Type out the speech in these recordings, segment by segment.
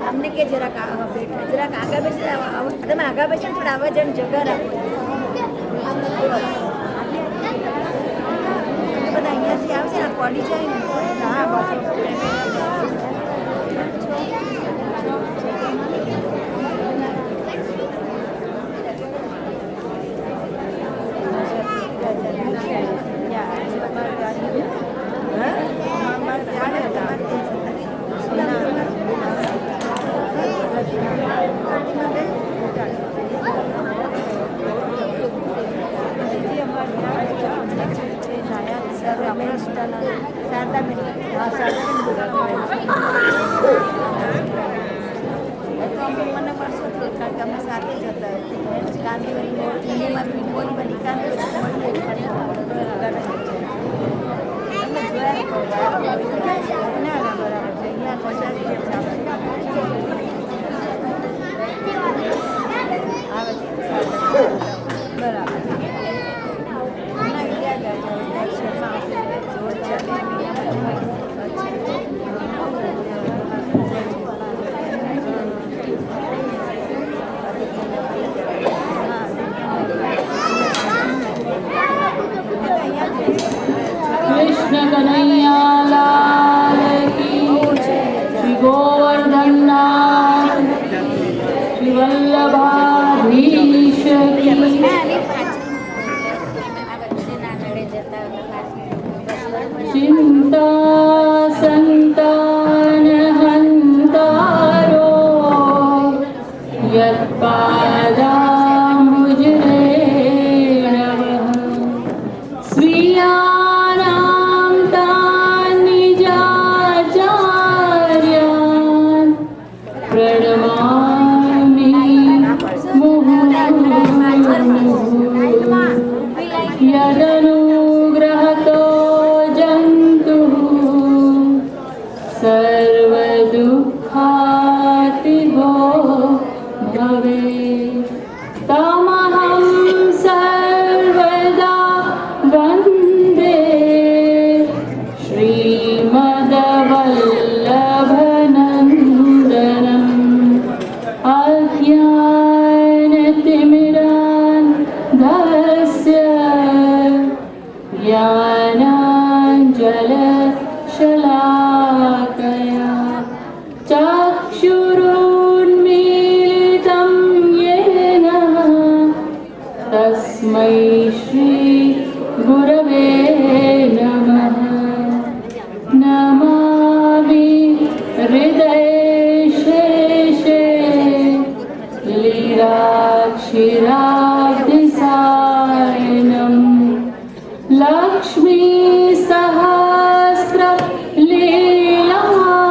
અમને કે જરાક બેઠા જરાક આગળ બેસી તમે આગળ બેસી થોડા આવા જણ જગા રાખો બધા અહીંયાથી આવશે ને પડી જાય ને હા બસ મને વર્ષો થયું કારણ કે અમે સાથે જ હતા ગાંધીમાં કોઈ બની તમે જોયા ના ના બરાબર છે અહીંયા પચાસ બરાબર कृष्ण कन्हैया लाल की, श्री गोवर्धननाथ, श्री वल्लभाधीश की। चिंता संतान हंतारो यत्पादाम्बुजरेण वः स्वीयानां तान् निजाचार्यान् प्रणमामि मुहुर्मुहुः यदनुग्रहतो जन्तुः सर्वदुःखातिगो भवेत् तमहं सर्वदा वन्दे श्रीमद्वल्लभनन्दनम् अज्ञानतिमिरान्धस्य ज्ञानाञ्जनशलाकया चक्षुरुन्मीलितं येन तस्मै श्री गुरवे नमः। नमामि हृदयशेषे लीलाक्षिराब्धिसायनं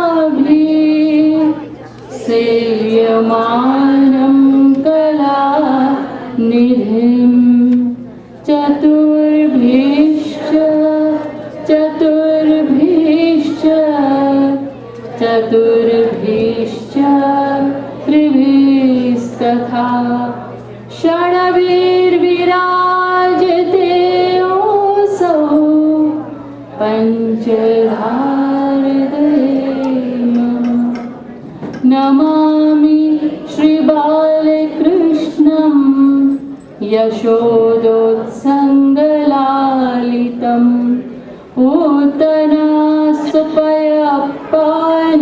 लक्ष्मीसहस्रलीलाभिः सेव्यमानं कलानिधिं चतुर्भिश्च त्रिभिस्तथा षड्भिर्विराजतेऽसौ पञ्चधारदयेम। नमामि श्रीबालकृष्णं यशोदोत्सङ्गलालितं पूतना सुपयप्पान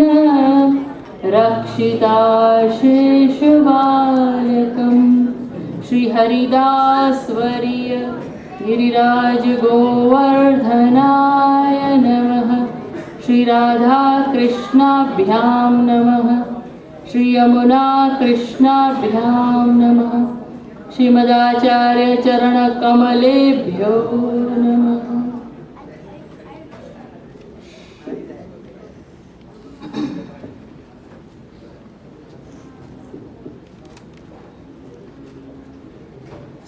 रक्षिताशेषबालकं श्रीहरिदासवर्य गिरिराज गोवर्धनाय नमः। श्रीराधाकृष्णाभ्यां नमः। श्रीयमुनाकृष्णाभ्यां नमः। श्रीमदाचार्य चरणकमलेभ्यो नमः।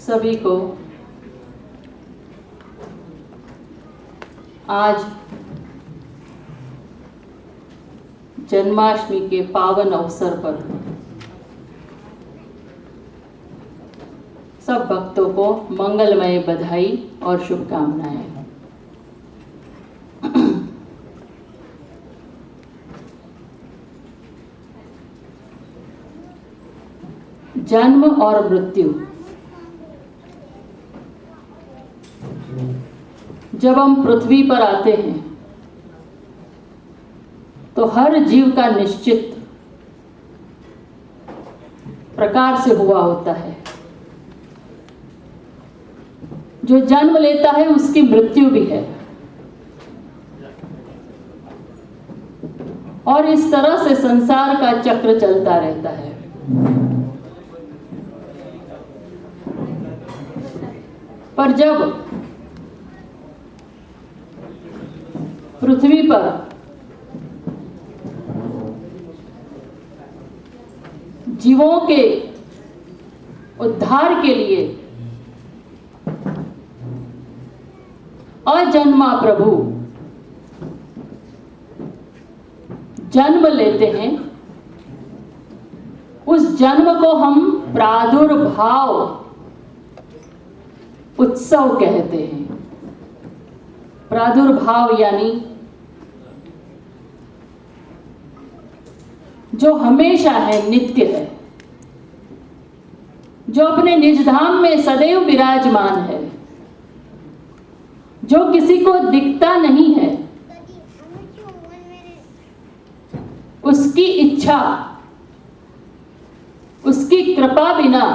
सभी को आज जन्माष्टमी के पावन अवसर पर सब भक्तों को मंगलमय बधाई और शुभकामनाएं। जन्म और मृत्यु। जब हम पृथ्वी पर आते हैं तो हर जीव का निश्चित प्रकार से हुआ होता है। जो जन्म लेता है उसकी मृत्यु भी है, और इस तरह से संसार का चक्र चलता रहता है। पर जब पृथ्वी पर जीवों के उद्धार के लिए अजन्मा प्रभु जन्म लेते हैं, उस जन्म को हम प्रादुर्भाव उत्सव कहते हैं। प्रादुर्भाव यानी जो हमेशा है, नित्य है, जो अपने निज धाम में सदैव विराजमान है, जो किसी को दिखता नहीं है, उसकी इच्छा, उसकी कृपा बिना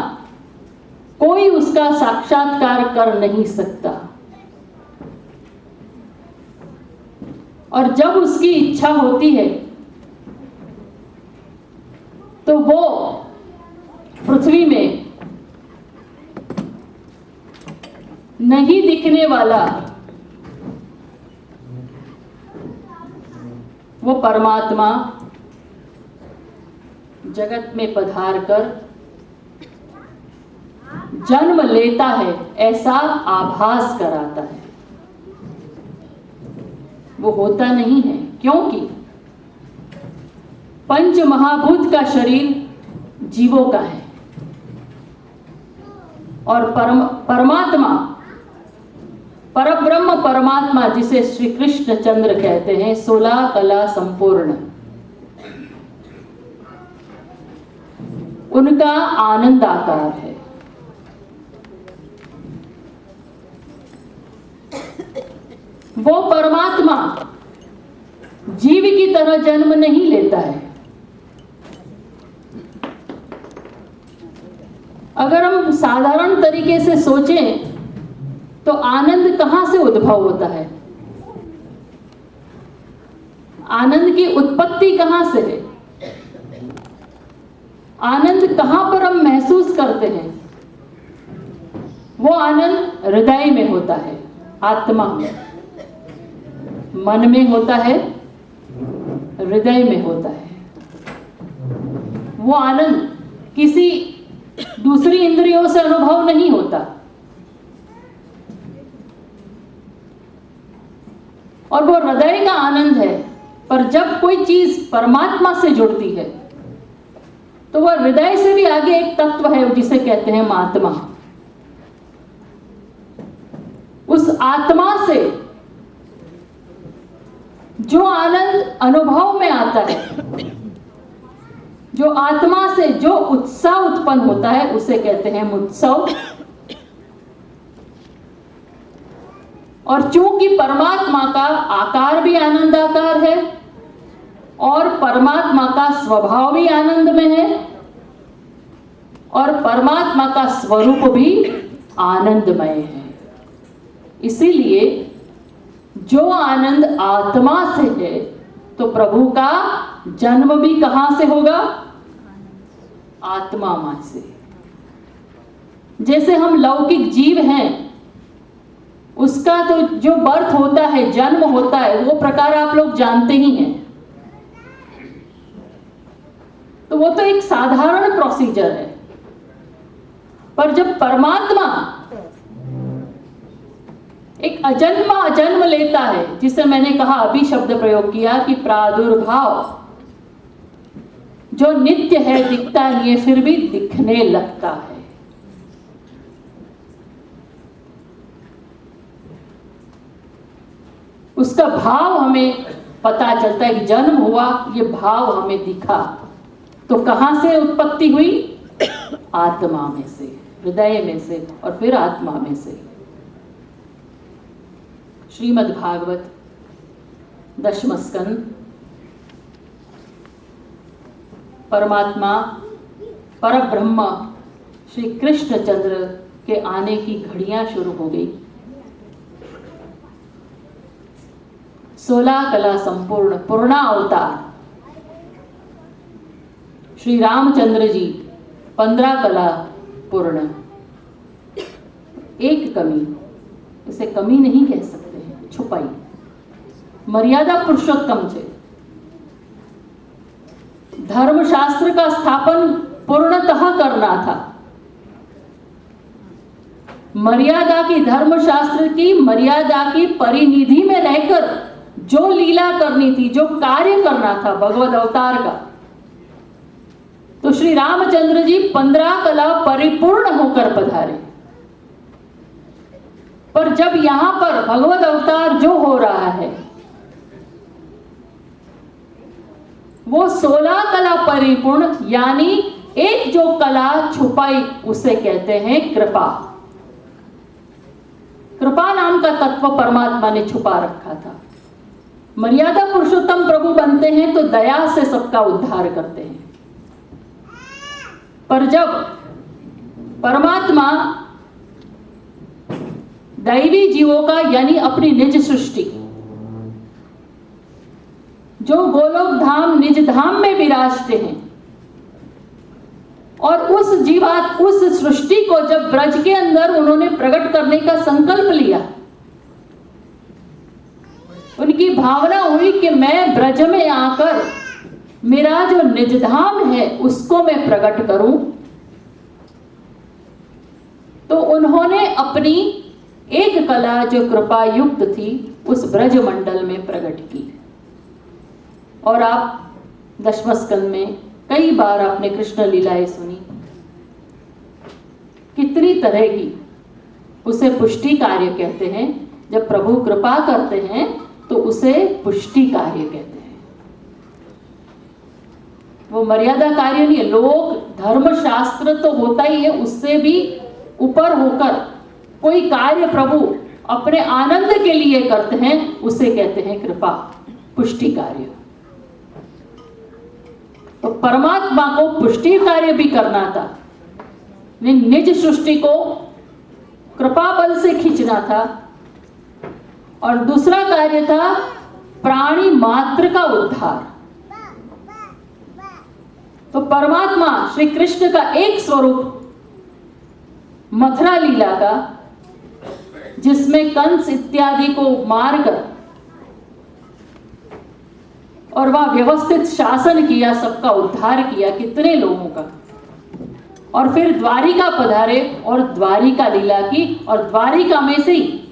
कोई उसका साक्षात्कार कर नहीं सकता। और जब उसकी इच्छा होती है तो वो पृथ्वी में नहीं दिखने वाला वो परमात्मा जगत में पधार कर जन्म लेता है, ऐसा आभास कराता है। वो होता नहीं है, क्योंकि पंच महाभूत का शरीर जीवों का है और परमात्मा, परब्रह्म परमात्मा, जिसे श्री कृष्ण चंद्र कहते हैं, 16 कला संपूर्ण, उनका आनंद आकार है। वो परमात्मा जीव की तरह जन्म नहीं लेता है। अगर हम साधारण तरीके से सोचें तो आनंद कहां से उद्भव होता है? आनंद की उत्पत्ति कहां से है? आनंद कहां पर हम महसूस करते हैं? वो आनंद हृदय में होता है, आत्मा में, मन में होता है, हृदय में होता है। वो आनंद किसी दूसरी इंद्रियों से अनुभव नहीं होता। और वो हृदय का आनंद है। पर जब कोई चीज परमात्मा से जुड़ती है तो वह हृदय से भी आगे एक तत्व है जिसे कहते हैं आत्मा। उस आत्मा से जो आनंद अनुभव में आता है, जो आत्मा से जो उत्साह उत्पन्न होता है, उसे कहते हैं उत्सव। और चूंकि परमात्मा का आकार भी आनंदाकार है और परमात्मा का स्वभाव भी आनंद में है और परमात्मा का स्वरूप भी आनंदमय है, इसीलिए जो आनंद आत्मा से है तो प्रभु का जन्म भी कहां से होगा? आत्मा में से। जैसे हम लौकिक जीव हैं, उसका तो जो बर्थ होता है, जन्म होता है, वो प्रकार आप लोग जानते ही हैं। तो वो तो एक साधारण प्रोसीजर है। पर जब परमात्मा एक अजन्मा जन्म लेता है, जिसे मैंने कहा, अभी शब्द प्रयोग किया कि प्रादुर्भाव, जो नित्य है, दिखता नहीं है, फिर भी दिखने लगता है। उसका भाव हमें पता चलता है कि जन्म हुआ, ये भाव हमें दिखा। तो कहां से उत्पत्ति हुई? आत्मा में से, हृदय में से, और फिर आत्मा में से। श्रीमद् भागवत 10वां स्कंद, परमात्मा परब्रह्म श्री कृष्णचंद्र के आने की घड़ियां शुरू हो गई। 16 कला संपूर्ण पूर्णा अवतार श्री रामचंद्र जी, 15 कला पूर्ण। एक कमी, इसे कमी नहीं कह सकते हैं, छुपाई, मर्यादा पुरुषोत्तम थे। धर्मशास्त्र का स्थापन पूर्णतः करना था। मर्यादा की, धर्मशास्त्र की मर्यादा की परिनिधि में रहकर जो लीला करनी थी, जो कार्य करना था भगवद अवतार का, तो श्री रामचंद्र जी 15 कला परिपूर्ण होकर पधारे। पर जब यहां पर भगवद अवतार जो हो रहा है वो 16 कला परिपूर्ण, यानी एक जो कला छुपाई उसे कहते हैं कृपा। कृपा नाम का तत्व परमात्मा ने छुपा रखा था। मर्यादा पुरुषोत्तम प्रभु बनते हैं तो दया से सबका उद्धार करते हैं। पर जब परमात्मा दैवी जीवों का, यानी अपनी निज सृष्टि, जो गोलोक धाम निज धाम में विराजते हैं, और उस जीवात, उस सृष्टि को जब ब्रज के अंदर उन्होंने प्रकट करने का संकल्प लिया, उनकी भावना हुई कि मैं ब्रज में आकर मेरा जो निज धाम है उसको मैं प्रकट करूं, तो उन्होंने अपनी एक कला जो कृपा युक्त थी उस ब्रज मंडल में प्रकट की। और आप 10वां स्कंद में कई बार आपने कृष्ण लीलाएं सुनी, कितनी तरह की। उसे पुष्टि कार्य कहते हैं। जब प्रभु कृपा करते हैं तो उसे पुष्टि कार्य कहते हैं। वो मर्यादा कार्य नहीं है। लोक धर्मशास्त्र तो होता ही है, उससे भी ऊपर होकर कोई कार्य प्रभु अपने आनंद के लिए करते हैं, उसे कहते हैं कृपा, पुष्टि कार्य। तो परमात्मा को पुष्टि कार्य भी करना था, निज सृष्टि को कृपा बल से खींचना था, और दूसरा कार्य था प्राणी मात्र का उद्धार। तो परमात्मा श्री कृष्ण का एक स्वरूप मथुरा लीला का, जिसमें कंस इत्यादि को मारकर और वह व्यवस्थित शासन किया, सबका उद्धार किया, कितने लोगों का, और फिर द्वारिका पधारे और द्वारिका लीला की, और द्वारिका में से ही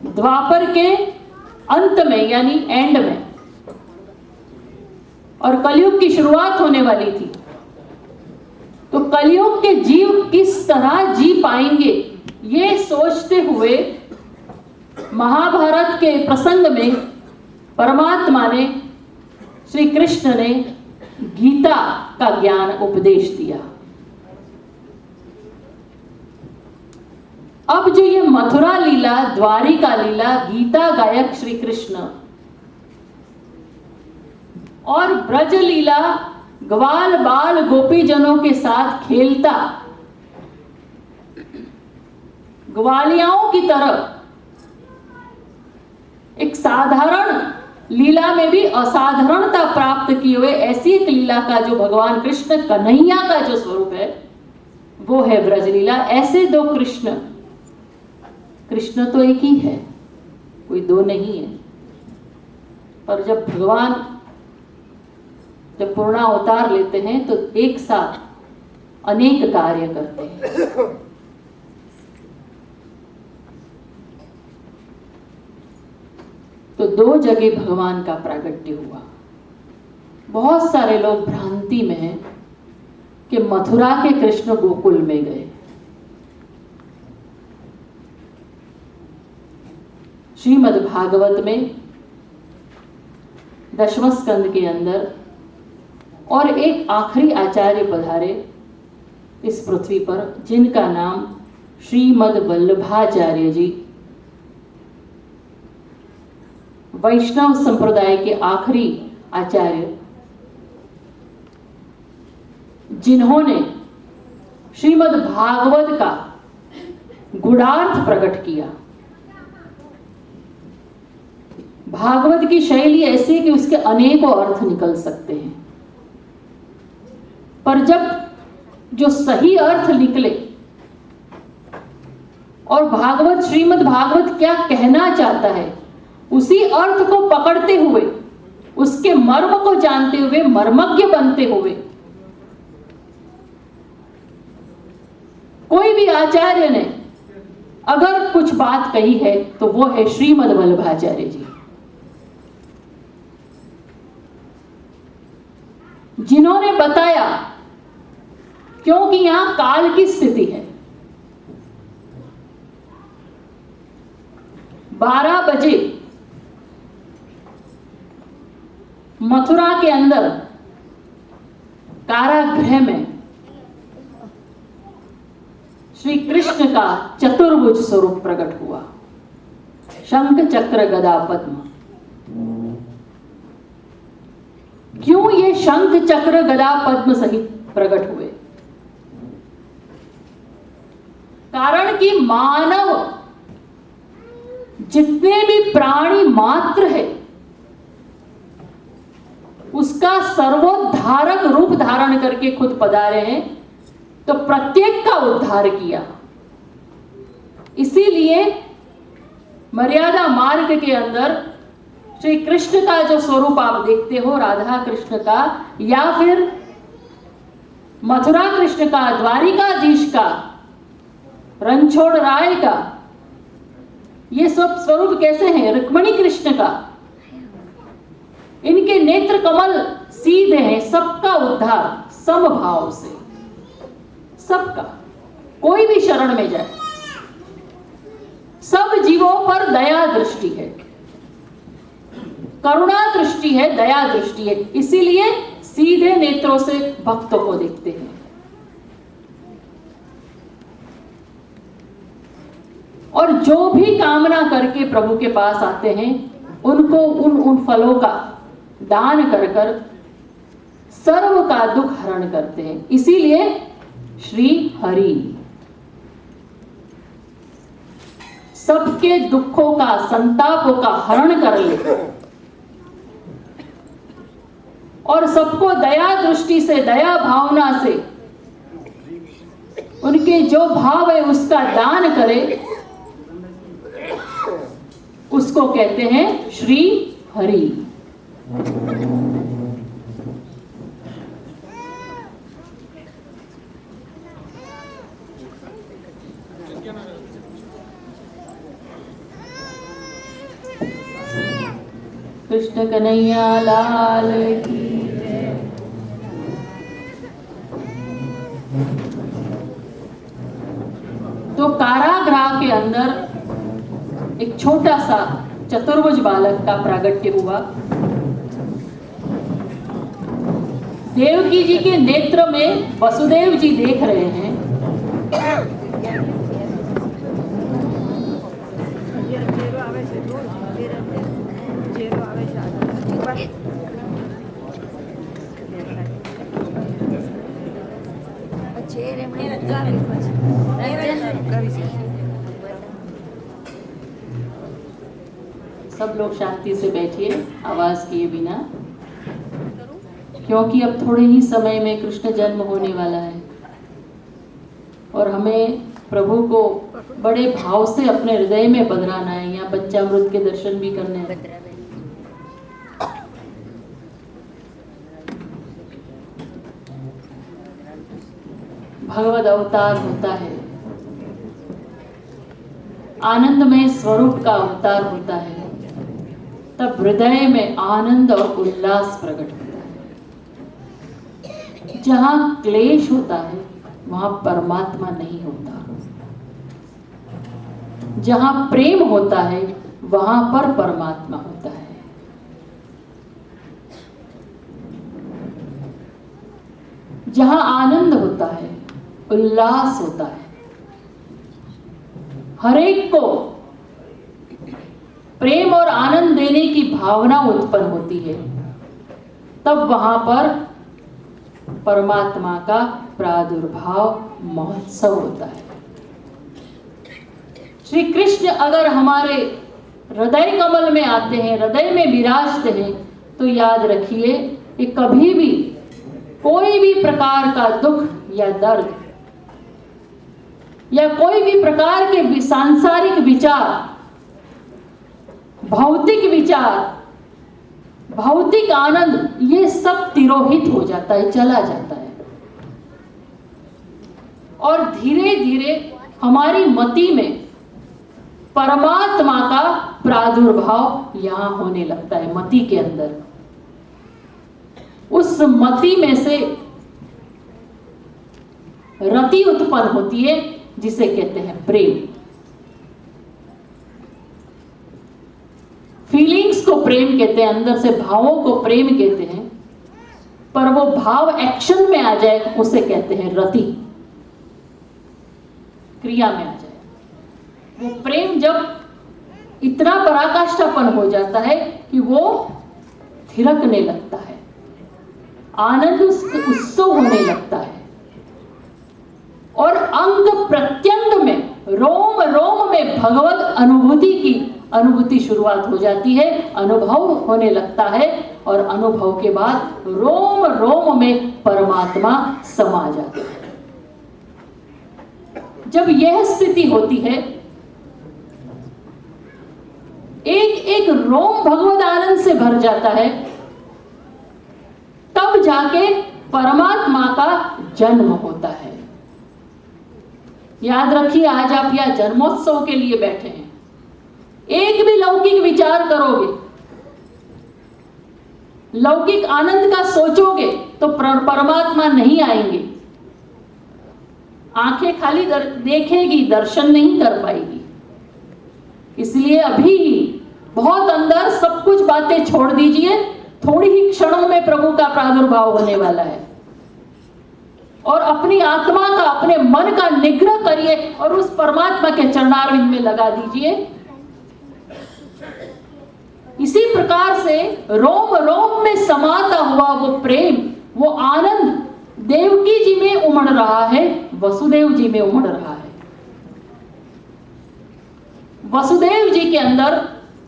द्वापर के अंत में यानी एंड में, और कलयुग की शुरुआत होने वाली थी। तो कलयुग के जीव किस तरह जी पाएंगे, ये सोचते हुए महाभारत के प्रसंग में परमात्मा ने, श्री कृष्ण ने गीता का ज्ञान उपदेश दिया। अब जो ये मथुरा लीला, द्वारिका लीला, गीता गायक श्री कृष्ण और ब्रज लीला ग्वाल बाल गोपीजनों के साथ खेलता, ग्वालियाओं की तरह एक साधारण लीला में भी असाधारणता प्राप्त किए हुए ऐसी एक लीला का जो भगवान कृष्ण कन्हैया का जो स्वरूप है वो है ब्रज लीला। ऐसे दो कृष्ण, कृष्ण तो एक ही है, कोई दो नहीं है। पर जब भगवान जब पूर्णा अवतार लेते हैं तो एक साथ अनेक कार्य करते हैं। तो दो जगह भगवान का प्रागट्य हुआ। बहुत सारे लोग भ्रांति में हैं कि मथुरा के कृष्ण गोकुल में गए। श्रीमद् भागवत में 10वें स्कंद के अंदर और एक आखिरी आचार्य पधारे इस पृथ्वी पर, जिनका नाम श्रीमद् वल्लभाचार्य जी, वैष्णव संप्रदाय के आखिरी आचार्य, जिन्होंने श्रीमद् भागवत का गूढ़ार्थ प्रकट किया। भागवत की शैली ऐसी है कि उसके अनेकों अर्थ निकल सकते हैं, पर जब जो सही अर्थ निकले और भागवत, श्रीमद् भागवत क्या कहना चाहता है, उसी अर्थ को पकड़ते हुए, उसके मर्म को जानते हुए, मर्मज्ञ बनते हुए कोई भी आचार्य ने अगर कुछ बात कही है तो वो है श्रीमद् वल्लभाचार्य जी, जिन्होंने बताया, क्योंकि यहां काल की स्थिति है, 12 बजे मथुरा के अंदर कारागृह में श्री कृष्ण का चतुर्भुज स्वरूप प्रकट हुआ, शंख चक्र गदा पद्म। क्यों ये शंख चक्र गदा पद्म सहित प्रकट हुए? कारण कि मानव, जितने भी प्राणी मात्र है, उसका सर्वोद्धारक रूप धारण करके खुद पधारे हैं, तो प्रत्येक का उद्धार किया। इसीलिए मर्यादा मार्ग के अंदर श्री कृष्ण का जो स्वरूप आप देखते हो, राधा कृष्ण का या फिर मथुरा कृष्ण का, द्वारिकाधीश का, रणछोड़ राय का, ये सब स्वरूप कैसे हैं? रुक्मिणी कृष्ण का, इनके नेत्र कमल सीधे हैं, सबका उद्धार समभाव से, सबका, कोई भी शरण में जाए, सब जीवों पर दया दृष्टि है, करुणा दृष्टि है, दया दृष्टि है, इसीलिए सीधे नेत्रों से भक्तों को देखते हैं। और जो भी कामना करके प्रभु के पास आते हैं, उनको उन फलों का दान कर कर सर्व का दुख हरण करते हैं। इसीलिए श्री हरि सबके दुखों का, संतापों का हरण कर ले और सबको दया दृष्टि से, दया भावना से, उनके जो भाव है उसका दान करे, उसको कहते हैं श्री हरि। कृष्ण कन्हैया लाल की जय। तो कारागृह के अंदर एक छोटा सा चतुर्भुज बालक का प्रागट्य हुआ। देवकी जी के नेत्र में वसुदेव जी देख रहे हैं। सब लोग शांति से बैठिए, आवाज किए बिना, क्योंकि अब थोड़े ही समय में कृष्ण जन्म होने वाला है और हमें प्रभु को बड़े भाव से अपने हृदय में पधराना है। यहाँ पंचामृत के दर्शन भी करने हैं। भगवद अवतार होता है, आनंदमय स्वरूप का अवतार होता है, तब हृदय में आनंद और उल्लास प्रकट होता है। जहां क्लेश होता है वहां परमात्मा नहीं होता, जहां प्रेम होता है वहां पर परमात्मा होता है। जहां आनंद होता है, उल्लास होता है, हर एक को प्रेम और आनंद देने की भावना उत्पन्न होती है, तब वहां पर परमात्मा का प्रादुर्भाव महोत्सव होता है। श्री कृष्ण अगर हमारे हृदय कमल में आते हैं, हृदय में विराजते हैं, तो याद रखिए कि कभी भी कोई भी प्रकार का दुख या दर्द या कोई भी प्रकार के सांसारिक विचार, भौतिक विचार, भौतिक आनंद, ये सब तिरोहित हो जाता है, चला जाता है। और धीरे धीरे हमारी मति में परमात्मा का प्रादुर्भाव यहां होने लगता है। मति के अंदर उस मति में से रति उत्पन्न होती है, जिसे कहते हैं प्रेम। फीलिंग्स को प्रेम कहते हैं, अंदर से भावों को प्रेम कहते हैं, पर वो भाव एक्शन में आ जाए उसे कहते हैं रति, क्रिया में आ जाए। वो प्रेम जब इतना पराकाष्ठापन हो जाता है कि वो थिरकने लगता है, आनंद उत्सव होने लगता है, और अंग प्रत्यंग में, रोम रोम में भगवत अनुभूति की अनुभूति शुरुआत हो जाती है, अनुभव होने लगता है, और अनुभव के बाद रोम रोम में परमात्मा समा जाता है। जब यह स्थिति होती है, एक एक रोम भगवत आनंद से भर जाता है, तब जाके परमात्मा का जन्म होता है। याद रखिए, आज आप यह जन्मोत्सव के लिए बैठे हैं। एक भी लौकिक विचार करोगे, लौकिक आनंद का सोचोगे, तो परमात्मा नहीं आएंगे। आंखें खाली देखेगी, दर्शन नहीं कर पाएगी। इसलिए अभी बहुत अंदर सब कुछ बातें छोड़ दीजिए, थोड़ी ही क्षणों में प्रभु का प्रादुर्भाव होने वाला है। और अपनी आत्मा का, अपने मन का निग्रह करिए और उस परमात्मा के चरणारविंद में लगा दीजिए। इसी प्रकार से रोम रोम में समाता हुआ वो प्रेम, वो आनंद देवकी जी में उमड़ रहा है, वसुदेव जी में उमड़ रहा है। वसुदेव जी के अंदर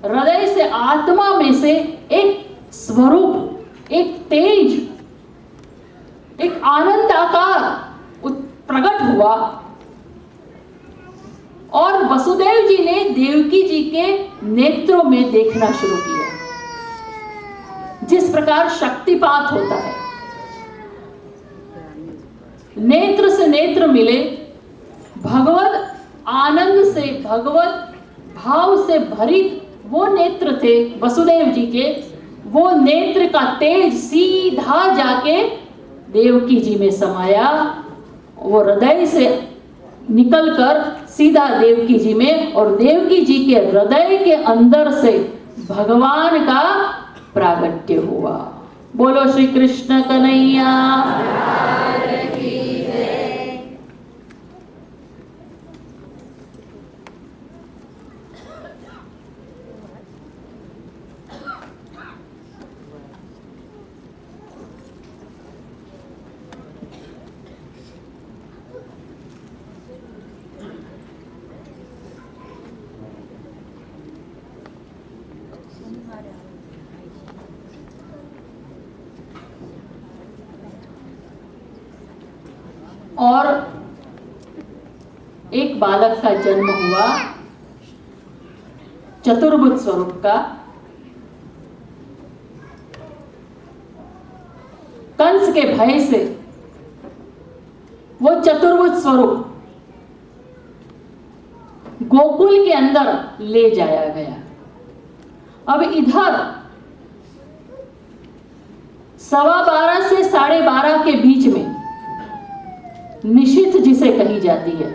हृदय से, आत्मा में से एक स्वरूप, एक तेज, एक आनंद आकार प्रकट हुआ, और वसुदेव जी ने देवकी जी के नेत्रों में देखना शुरू किया। जिस प्रकार शक्तिपात होता है, नेत्र से नेत्र मिले, भगवत आनंद से, भगवत भाव से भरित वो नेत्र थे वसुदेव जी के। वो नेत्र का तेज सीधा जाके देवकी जी में समाया, वो हृदय से निकलकर सीधा देवकी जी में, और देवकी जी के हृदय के अंदर से भगवान का प्रागट्य हुआ। बोलो श्री कृष्ण कन्हैया। और एक बालक का जन्म हुआ, चतुर्भुज स्वरूप का। कंस के भय से वो चतुर्भुज स्वरूप गोकुल के अंदर ले जाया गया। अब इधर 12:15 से 12:30 के बीच में निशिथ जिसे कही जाती है,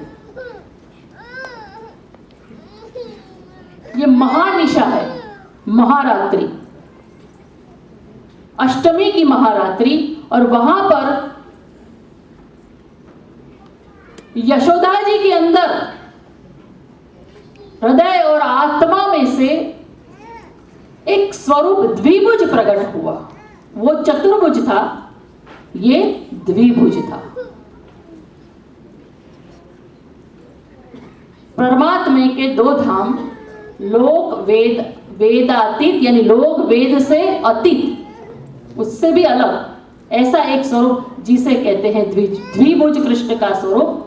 ये महानिशा है, महारात्रि, अष्टमी की महारात्रि। और वहां पर यशोदा जी के अंदर हृदय और आत्मा में से एक स्वरूप द्विभुज प्रकट हुआ। वो चतुर्भुज था, ये द्विभुज था। परमात्मा के दो धाम, लोक वेद, वेदातीत यानी लोक वेद से अतीत, उससे भी अलग ऐसा एक स्वरूप जिसे कहते हैं द्विभुज कृष्ण का स्वरूप,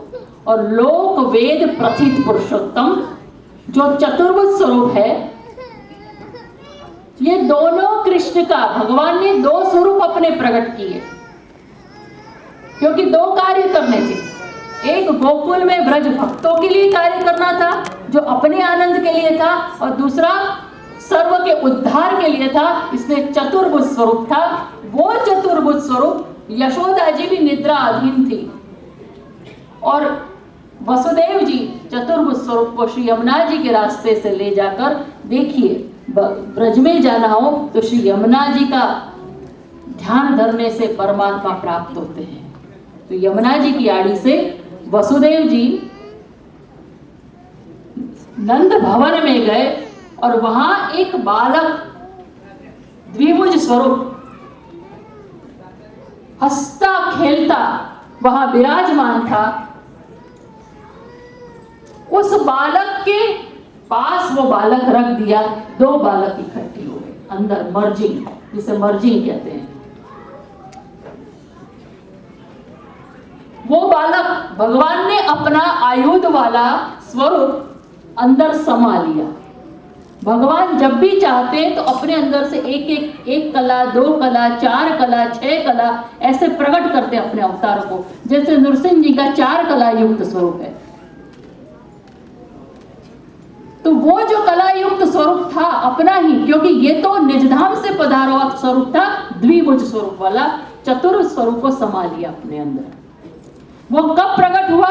और लोक वेद प्रथित पुरुषोत्तम जो चतुर्भुज स्वरूप है। ये दोनों कृष्ण का, भगवान ने दो स्वरूप अपने प्रकट किए, क्योंकि दो कार्य करने थे। एक गोकुल में ब्रज भक्तों के लिए कार्य करना था जो अपने आनंद के लिए था, और दूसरा सर्व के उद्धार के लिए था, इसलिए चतुर्भुज स्वरूप था। वो चतुर्भुज स्वरूप यशोदा जी भी निद्रा अधीन थी, और वसुदेव जी चतुर्भुज स्वरूप को श्री यमुना जी के रास्ते से ले जाकर, देखिए ब्रज में जाना हो तो श्री यमुना जी का ध्यान धरने से परमात्मा प्राप्त होते हैं। तो यमुना जी की आड़ी से वसुदेव जी नंद भवन में गए, और वहां एक बालक द्विभुज स्वरूप हंसता खेलता वहां विराजमान था। उस बालक के पास वो बालक रख दिया, दो बालक इकट्ठे हो गए अंदर, मर्जिंग, जिसे मर्जिंग कहते हैं। वो बालक भगवान ने अपना आयुध वाला स्वरूप अंदर समा लिया। भगवान जब भी चाहते हैं तो अपने अंदर से एक कला, दो कला, चार कला, 6 कला ऐसे प्रकट करते हैं अपने अवतारों को। जैसे नृसिंह जी का 4 कला युक्त स्वरूप है। तो वो जो कला युक्त स्वरूप था अपना ही, क्योंकि ये तो निजधाम से पधारा हुआ स्वरूप था, द्विभुज स्वरूप वाला चतुर स्वरूप को समा लिया अपने अंदर। वो कब प्रकट हुआ?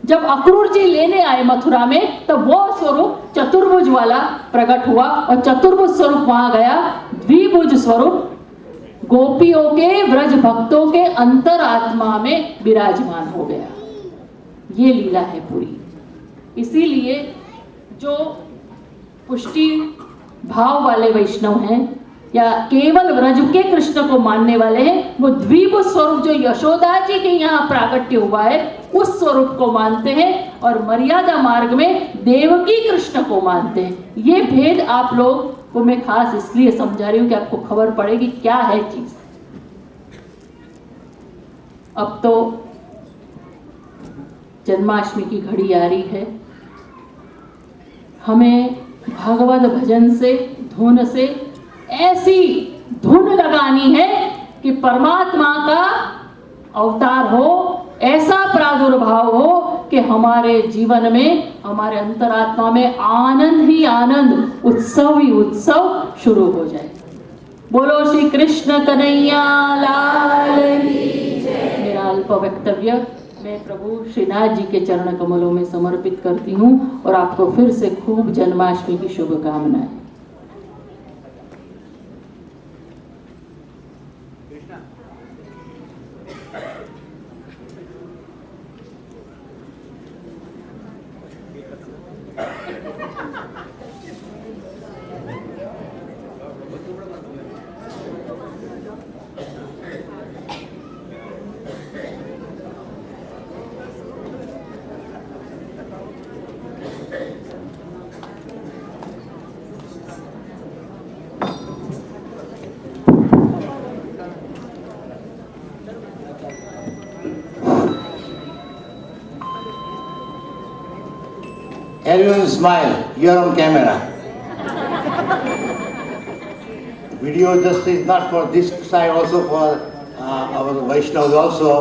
जब अक्रूर जी लेने आए मथुरा में, तब वो स्वरूप चतुर्भुज वाला प्रकट हुआ, और चतुर्भुज स्वरूप वहां गया। द्विभुज स्वरूप गोपियों के, व्रज भक्तों के अंतर आत्मा में विराजमान हो गया। ये लीला है पूरी। इसीलिए जो पुष्टि भाव वाले वैष्णव हैं या केवल व्रज के कृष्ण को मानने वाले हैं, वो द्विभुज स्वरूप जो यशोदा जी के यहाँ प्राकट्य हुआ है उस स्वरूप को मानते हैं, और मर्यादा मार्ग में देवकी कृष्ण को मानते हैं। ये भेद आप लोग को मैं खास इसलिए समझा रही हूँ कि आपको खबर पड़ेगी क्या है चीज। अब तो जन्माष्टमी की घड़ी आ रही है। हमें भगवत भजन से, धुन से ऐसी धुन लगानी है कि परमात्मा का अवतार हो, ऐसा प्रादुर्भाव हो कि हमारे जीवन में, हमारे अंतरात्मा में आनंद ही आनंद, उत्सव ही उत्सव शुरू हो जाए। बोलो श्री कृष्ण कन्हैया लाल की जय। मेरा अल्प वक्तव्य मैं प्रभु श्रीनाथ जी के चरण कमलों में समर्पित करती हूँ, और आपको फिर से खूब जन्माष्टमी की शुभकामनाएं। Everyone smile, you are on camera. Video just is not for this side, also for our Vaishnavas also,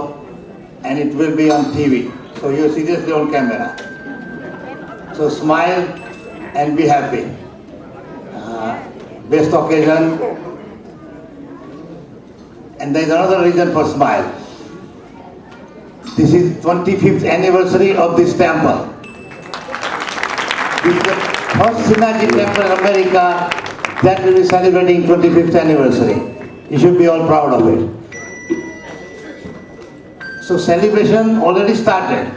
and it will be on TV. So you are seriously on camera. So smile and be happy. Best occasion. And there is another reason for smile. This is 25th anniversary of this temple. This is the first Srinaji temple in America that will be celebrating 25th anniversary. You should be all proud of it. So celebration already started,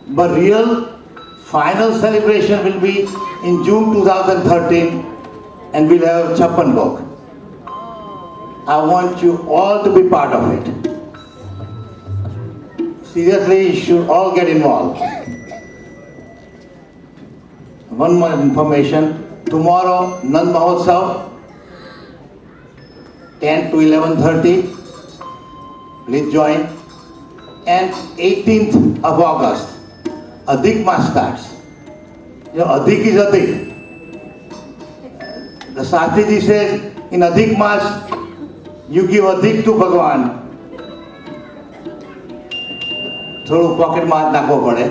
but real final celebration will be in June 2013, and we'll have Chappan Bhog. I want you all to be part of it. Seriously, you should all get involved. One more information. Tomorrow, Nand Mahotsav, 10 to 11:30. Please join. And 18th of August, Adhik Maas starts. You know, Adhik is Adhik. The Shastriji says, in Adhik Maas, you give Adhik to Bhagwan. થોડું પોકેટમાં હાથ નાખવો પડે.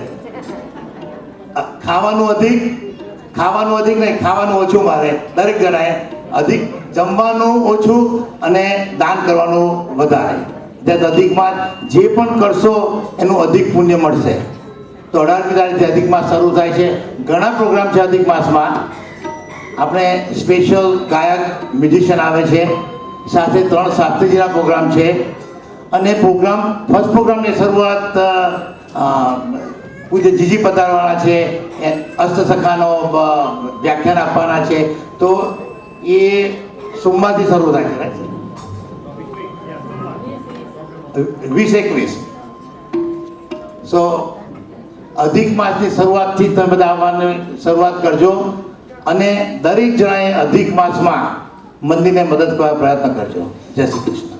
ખાવાનું અધિક નહીં, ખાવાનું ઓછું મારે દરેક જણાએ. અધિક જમવાનું ઓછું અને દાન કરવાનું વધારે. ત્યાં અધિકમાં જે પણ કરશો એનું અધિક પુણ્ય મળશે. તો 18મી તારીખથી અધિક માસ શરૂ થાય છે. ઘણા પ્રોગ્રામ છે અધિક માસમાં. આપણે સ્પેશિયલ ગાયક મ્યુઝિશિયન આવે છે, સાથે 3 શાસ્ત્રીજીના પ્રોગ્રામ છે. અને પ્રોગ્રામ ફર્સ્ટ પ્રોગ્રામની શરૂઆત પૂજ્ય જીજી પધારવાના છે, અષ્ટસખાનો વ્યાખ્યાન આપવાના છે. તો એ સોમવારથી શરૂ થાય છે, 20-21. સો અધિક માસની શરૂઆતથી તમે બધા આવવાની શરૂઆત કરજો અને દરેક જણાએ અધિક માસમાં મંદિરને મદદ કરવા પ્રયત્ન કરજો. જય શ્રી કૃષ્ણ.